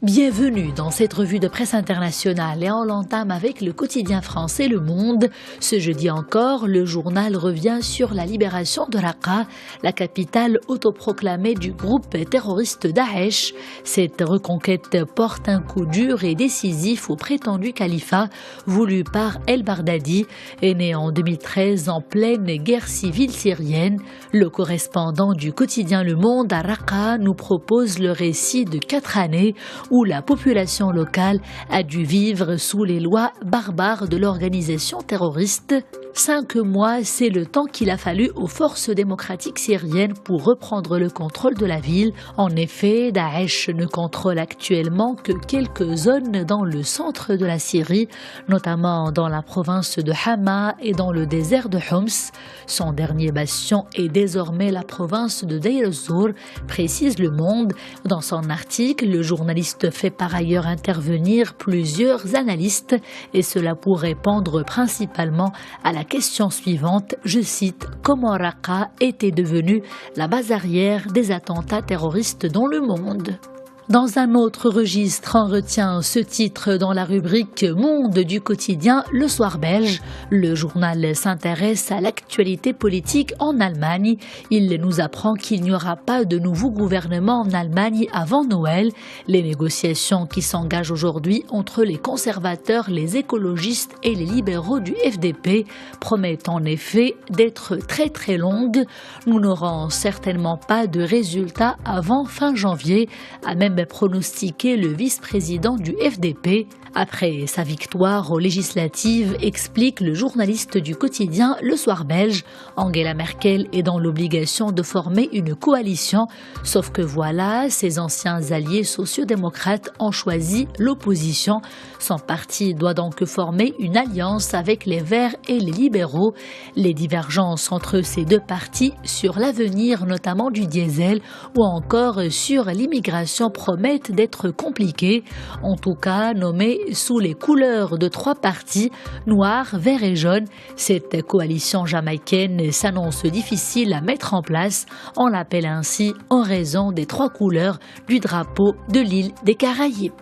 Bienvenue dans cette revue de presse internationale et on l'entame avec le quotidien français Le Monde. Ce jeudi encore, le journal revient sur la libération de Raqqa, la capitale autoproclamée du groupe terroriste Daesh. Cette reconquête porte un coup dur et décisif au prétendu califat voulu par El-Baghdadi et né en 2013 en pleine guerre civile syrienne. Le correspondant du quotidien Le Monde à Raqqa nous propose le récit de 4 années où la population locale a dû vivre sous les lois barbares de l'organisation terroriste. 5 mois, c'est le temps qu'il a fallu aux forces démocratiques syriennes pour reprendre le contrôle de la ville. En effet, Daesh ne contrôle actuellement que quelques zones dans le centre de la Syrie, notamment dans la province de Hama et dans le désert de Homs. Son dernier bastion est désormais la province de Deir ez-Zor, précise Le Monde. Dans son article, le journaliste fait par ailleurs intervenir plusieurs analystes et cela pour répondre principalement à la question suivante, je cite, « Comment Raqqa était devenue la base arrière des attentats terroristes dans le monde ?» Dans un autre registre, on retient ce titre dans la rubrique Monde du quotidien Le Soir belge. Le journal s'intéresse à l'actualité politique en Allemagne. Il nous apprend qu'il n'y aura pas de nouveau gouvernement en Allemagne avant Noël. Les négociations qui s'engagent aujourd'hui entre les conservateurs, les écologistes et les libéraux du FDP promettent en effet d'être très longues. Nous n'aurons certainement pas de résultats avant fin janvier, a même pronostiqué le vice-président du FDP. Après sa victoire aux législatives, explique le journaliste du quotidien Le Soir belge, Angela Merkel est dans l'obligation de former une coalition, sauf que voilà, ses anciens alliés sociodémocrates ont choisi l'opposition. Son parti doit donc former une alliance avec les Verts et les libéraux. Les divergences entre ces deux partis sur l'avenir notamment du diesel ou encore sur l'immigration promettent d'être compliquées, en tout cas nommées sous les couleurs de 3 partis, noir, vert et jaune. Cette coalition jamaïcaine s'annonce difficile à mettre en place. On l'appelle ainsi en raison des 3 couleurs du drapeau de l'île des Caraïbes.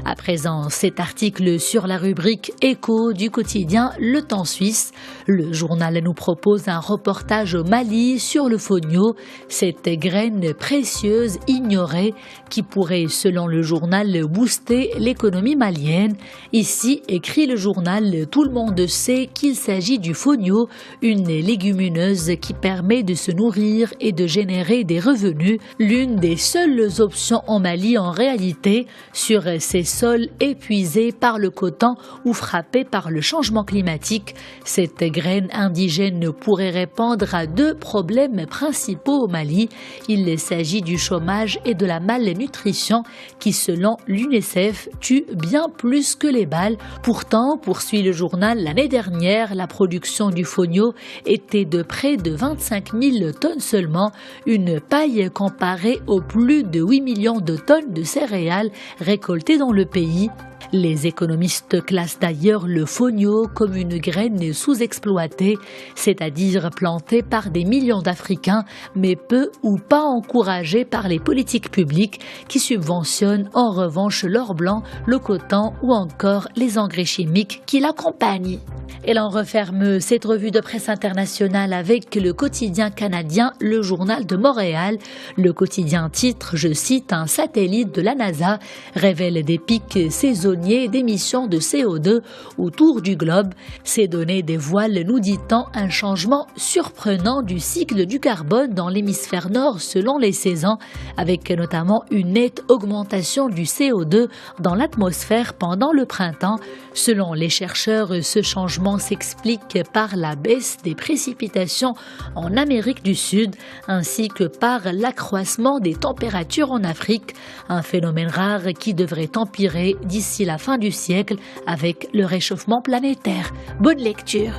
À présent, cet article sur la rubrique Écho du quotidien Le Temps suisse. Le journal nous propose un reportage au Mali sur le fonio, cette graine précieuse ignorée qui pourrait, selon le journal, booster l'économie malienne. Ici, écrit le journal, tout le monde sait qu'il s'agit du fonio, une légumineuse qui permet de se nourrir et de générer des revenus, l'une des seules options en Mali en réalité sur ces sols épuisés par le coton ou frappés par le changement climatique. Cette graine indigène pourrait répondre à 2 problèmes principaux au Mali. Il s'agit du chômage et de la malnutrition qui, selon l'UNICEF, tue bien plus que les balles. Pourtant, poursuit le journal, l'année dernière, la production du fonio était de près de 25 000 tonnes seulement, une paille comparée aux plus de 8 millions de tonnes de céréales récoltées dans le pays. Les économistes classent d'ailleurs le fonio comme une graine sous-exploitée, c'est-à-dire plantée par des millions d'Africains, mais peu ou pas encouragée par les politiques publiques qui subventionnent en revanche l'or blanc, le coton ou encore les engrais chimiques qui l'accompagnent. Et l'on referme cette revue de presse internationale avec le quotidien canadien Le Journal de Montréal. Le quotidien titre, je cite, « Un satellite de la NASA révèle des pics saisonniers d'émissions de CO2 autour du globe. Ces données dévoilent, nous dit-on, un changement surprenant du cycle du carbone dans l'hémisphère nord selon les saisons, avec notamment une nette augmentation du CO2 dans l'atmosphère pendant le printemps. Selon les chercheurs, ce changement s'explique par la baisse des précipitations en Amérique du Sud ainsi que par l'accroissement des températures en Afrique, un phénomène rare qui devrait empirer d'ici la fin du siècle avec le réchauffement planétaire. Bonne lecture.